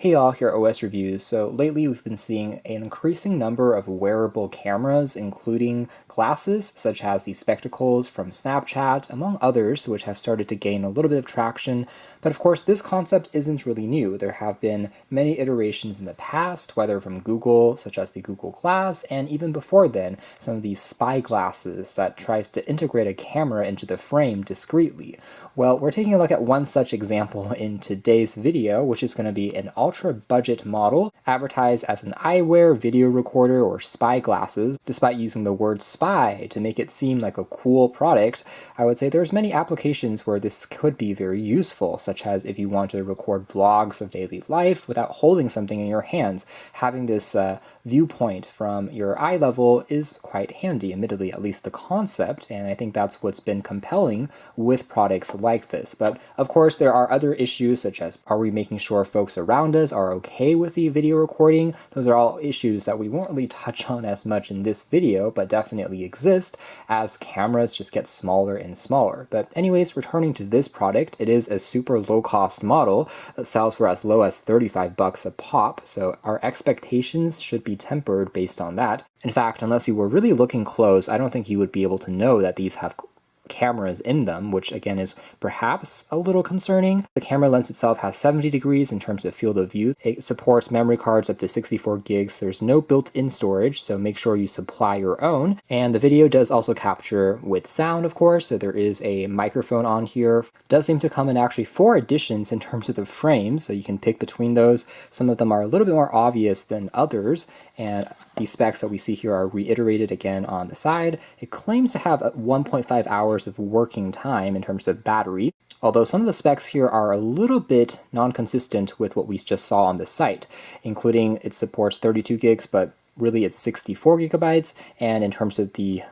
Hey all, here at OS Reviews. So lately we've been seeing an increasing number of wearable cameras, including glasses such as the spectacles from Snapchat, among others, which have started to gain a little bit of traction. But of course, this concept isn't really new. There have been many iterations in the past, whether from Google, such as the Google Glass, and even before then, some of these spy glasses that tries to integrate a camera into the frame discreetly. Well, we're taking a look at one such example in today's video, which is going to be an ultra-budget model advertised as an eyewear video recorder or spy glasses. Despite using the word spy to make it seem like a cool product, I would say there's many applications where this could be very useful, such as if you want to record vlogs of daily life without holding something in your hands. Having this viewpoint from your eye level is quite handy, admittedly, at least the concept, and I think that's what's been compelling with products like this. But of course, there are other issues, such as are we making sure folks around us are okay with the video recording? Those are all issues that we won't really touch on as much in this video, but definitely exist as cameras just get smaller and smaller. But anyways, returning to this product, it is a super low-cost model that sells for as low as $35 a pop, so our expectations should be tempered based on that. In fact, unless you were really looking close, I don't think you would be able to know that these have cameras in them, which again is perhaps a little concerning. The camera lens itself has 70 degrees in terms of field of view. It supports memory cards up to 64 gigs. There's no built-in storage, so make sure you supply your own. And the video does also capture with sound, of course, so there is a microphone on here. It does seem to come in actually 4 editions in terms of the frames, so you can pick between those. Some of them are a little bit more obvious than others, and the specs that we see here are reiterated again on the side. It claims to have 1.5 hours of working time in terms of battery, although some of the specs here are a little bit non-consistent with what we just saw on the site, including it supports 32 gigs, but really it's 64 gigabytes, and in terms of the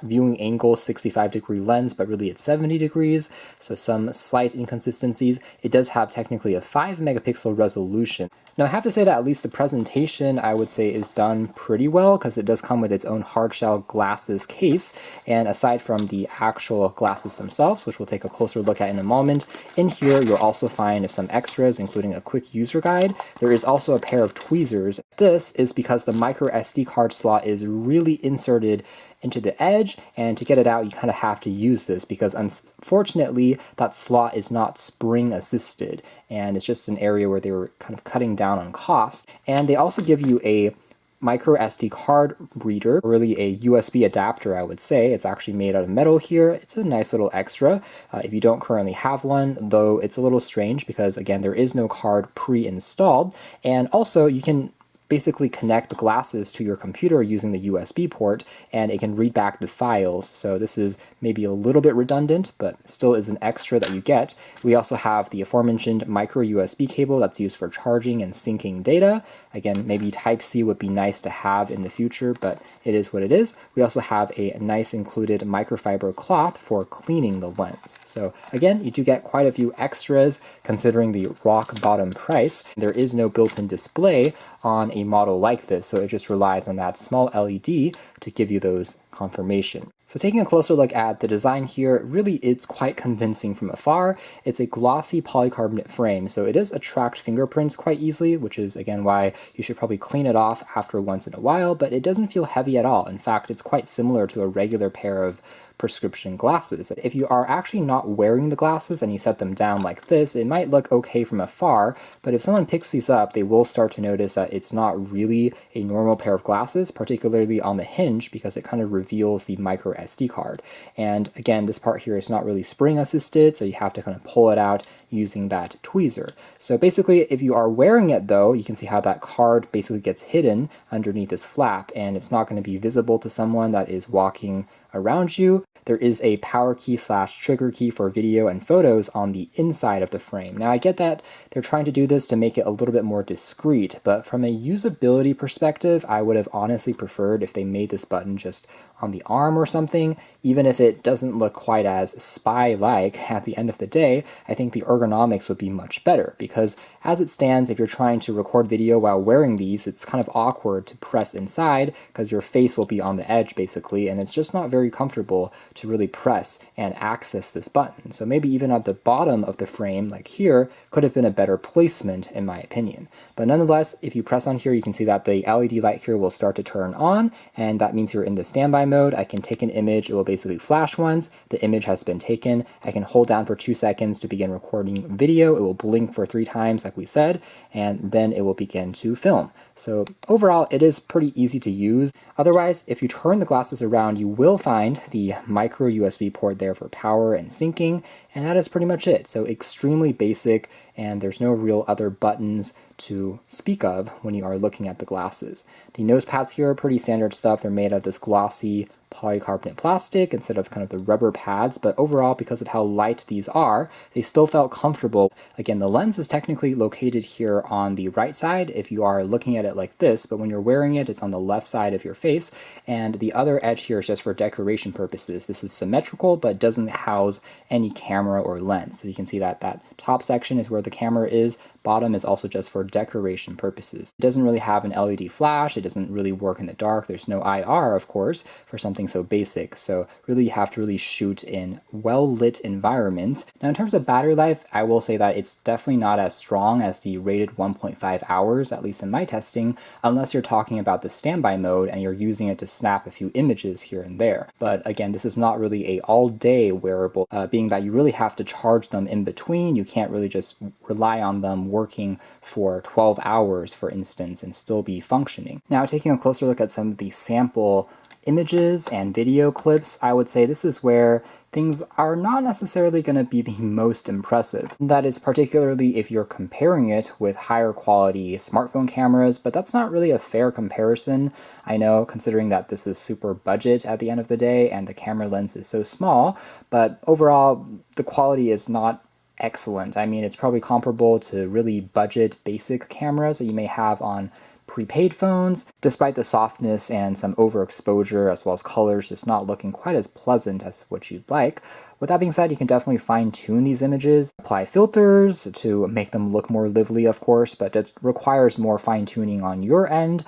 viewing angle, 65-degree lens, but really it's 70 degrees, so some slight inconsistencies. It does have technically a 5-megapixel resolution. Now I have to say that at least the presentation, I would say, is done pretty well, because it does come with its own hardshell glasses case, and aside from the actual glasses themselves, which we'll take a closer look at in a moment, in here you'll also find some extras, including a quick user guide. There is also a pair of tweezers. This is because the micro SD card slot is really inserted into the edge, and to get it out you kind of have to use this because unfortunately that slot is not spring assisted, and it's just an area where they were kind of cutting down on cost. And they also give you a micro SD card reader, really a USB adapter, I would say. It's actually made out of metal here. It's a nice little extra if you don't currently have one, though it's a little strange because again there is no card pre-installed. And also you can basically connect the glasses to your computer using the USB port, and it can read back the files. So this is maybe a little bit redundant, but still is an extra that you get. We also have the aforementioned micro USB cable that's used for charging and syncing data. Again, maybe Type-C would be nice to have in the future, but it is what it is. We also have a nice included microfiber cloth for cleaning the lens. So again, you do get quite a few extras considering the rock bottom price. There is no built-in display on a model like this, so it just relies on that small LED to give you those confirmation. So taking a closer look at the design here, really it's quite convincing from afar. It's a glossy polycarbonate frame, so it does attract fingerprints quite easily, which is again why you should probably clean it off after once in a while, but it doesn't feel heavy at all. In fact, it's quite similar to a regular pair of prescription glasses. If you are actually not wearing the glasses and you set them down like this, it might look okay from afar, but if someone picks these up, they will start to notice that it's not really a normal pair of glasses, particularly on the hinge, because it kind of reveals the micro SD card. And again, this part here is not really spring assisted, so you have to kind of pull it out using that tweezer. So basically, if you are wearing it though, you can see how that card basically gets hidden underneath this flap, and it's not going to be visible to someone that is walking around you. There is a power key / trigger key for video and photos on the inside of the frame. Now I get that they're trying to do this to make it a little bit more discreet, but from a usability perspective, I would have honestly preferred if they made this button just on the arm or something. Even if it doesn't look quite as spy-like at the end of the day, I think the ergonomics would be much better, because as it stands, if you're trying to record video while wearing these, it's kind of awkward to press inside because your face will be on the edge basically, and it's just not very very comfortable to really press and access this button. So maybe even at the bottom of the frame, like here, could have been a better placement in my opinion. But nonetheless, if you press on here, you can see that the LED light here will start to turn on, and that means you're in the standby mode. I can take an image, it will basically flash once, the image has been taken. I can hold down for 2 seconds to begin recording video, it will blink for 3 times like we said, and then it will begin to film. So overall, it is pretty easy to use. Otherwise, if you turn the glasses around, you will find the micro USB port there for power and syncing, and that is pretty much it. So extremely basic, and there's no real other buttons to speak of when you are looking at the glasses. The nose pads here are pretty standard stuff. They're made of this glossy polycarbonate plastic instead of kind of the rubber pads, but overall, because of how light these are, they still felt comfortable. Again, the lens is technically located here on the right side if you are looking at it like this, but when you're wearing it, it's on the left side of your face, and the other edge here is just for decoration purposes. This is symmetrical, but doesn't house any camera or lens. So you can see that that top section is where the camera is, bottom is also just for decoration purposes. It doesn't really have an LED flash, it doesn't really work in the dark, there's no IR, of course, for something so basic, so really you have to really shoot in well-lit environments. Now in terms of battery life, I will say that it's definitely not as strong as the rated 1.5 hours, at least in my testing, unless you're talking about the standby mode and you're using it to snap a few images here and there. But again, this is not really a all-day wearable, being that you really have to charge them in between. You can't really just rely on them working for 12 hours, for instance, and still be functioning. Now, taking a closer look at some of the sample images and video clips, I would say this is where things are not necessarily going to be the most impressive. That is particularly if you're comparing it with higher quality smartphone cameras, but that's not really a fair comparison. I know, considering that this is super budget at the end of the day and the camera lens is so small, but overall the quality is not excellent. I mean, it's probably comparable to really budget basic cameras that you may have on prepaid phones, despite the softness and some overexposure as well as colors just not looking quite as pleasant as what you'd like. With that being said, you can definitely fine-tune these images, apply filters to make them look more lively, of course, but it requires more fine-tuning on your end.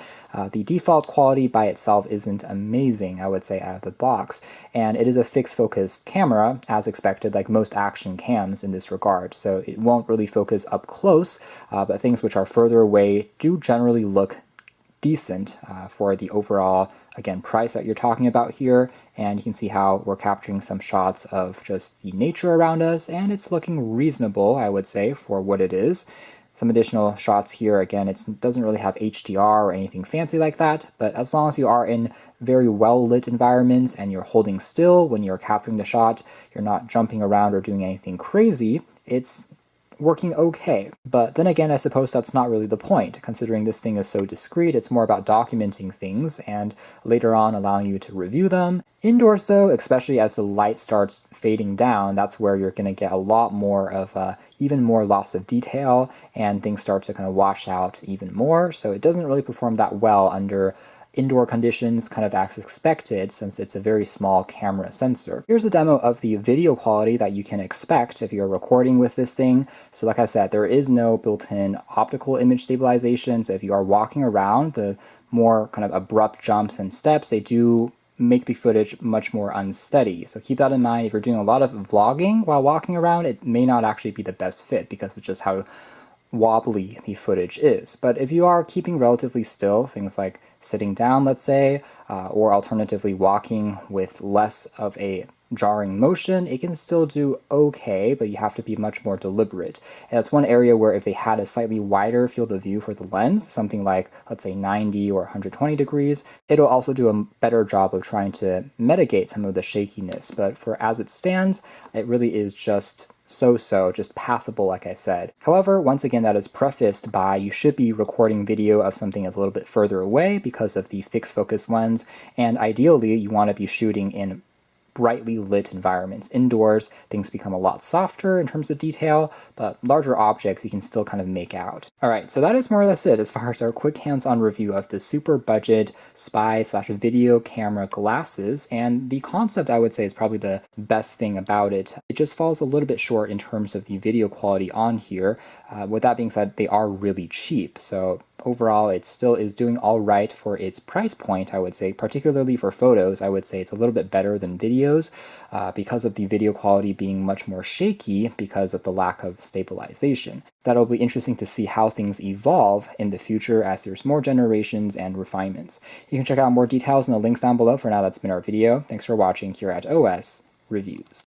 The default quality by itself isn't amazing, I would say, out of the box, and it is a fixed focus camera, as expected, like most action cams in this regard, so it won't really focus up close, but things which are further away do generally look decent for the overall, again, price that you're talking about here. And you can see how we're capturing some shots of just the nature around us, and it's looking reasonable, I would say, for what it is. Some additional shots here, again, it doesn't really have HDR or anything fancy like that, but as long as you are in very well-lit environments and you're holding still when you're capturing the shot, you're not jumping around or doing anything crazy, it's working okay. But then again, I suppose that's not really the point. Considering this thing is so discreet, it's more about documenting things and later on allowing you to review them. Indoors though, especially as the light starts fading down, that's where you're going to get a lot more of even more loss of detail, and things start to kind of wash out even more. So it doesn't really perform that well under indoor conditions, kind of as expected, since it's a very small camera sensor. Here's a demo of the video quality that you can expect if you're recording with this thing. So like I said, there is no built-in optical image stabilization, so if you are walking around, the more kind of abrupt jumps and steps, they do make the footage much more unsteady. So keep that in mind. If you're doing a lot of vlogging while walking around, it may not actually be the best fit because of just how wobbly the footage is. But if you are keeping relatively still, things like sitting down, let's say, or alternatively walking with less of a jarring motion, it can still do okay, but you have to be much more deliberate. And that's one area where if they had a slightly wider field of view for the lens, something like, let's say 90 or 120 degrees, it'll also do a better job of trying to mitigate some of the shakiness. But for as it stands, it really is just so-so, just passable, like I said. However, once again, that is prefaced by you should be recording video of something that's a little bit further away because of the fixed focus lens, and ideally you want to be shooting in brightly lit environments. Indoors, things become a lot softer in terms of detail, but larger objects you can still kind of make out. Alright, so that is more or less it as far as our quick hands-on review of the super budget spy/video camera glasses, and the concept I would say is probably the best thing about it. It just falls a little bit short in terms of the video quality on here. With that being said, they are really cheap, so overall it still is doing all right for its price point, I would say. Particularly for photos, I would say it's a little bit better than videos because of the video quality being much more shaky because of the lack of stabilization. That'll be interesting to see how things evolve in the future as there's more generations and refinements. You can check out more details in the links down below. For now, that's been our video. Thanks for watching here at OS Reviews.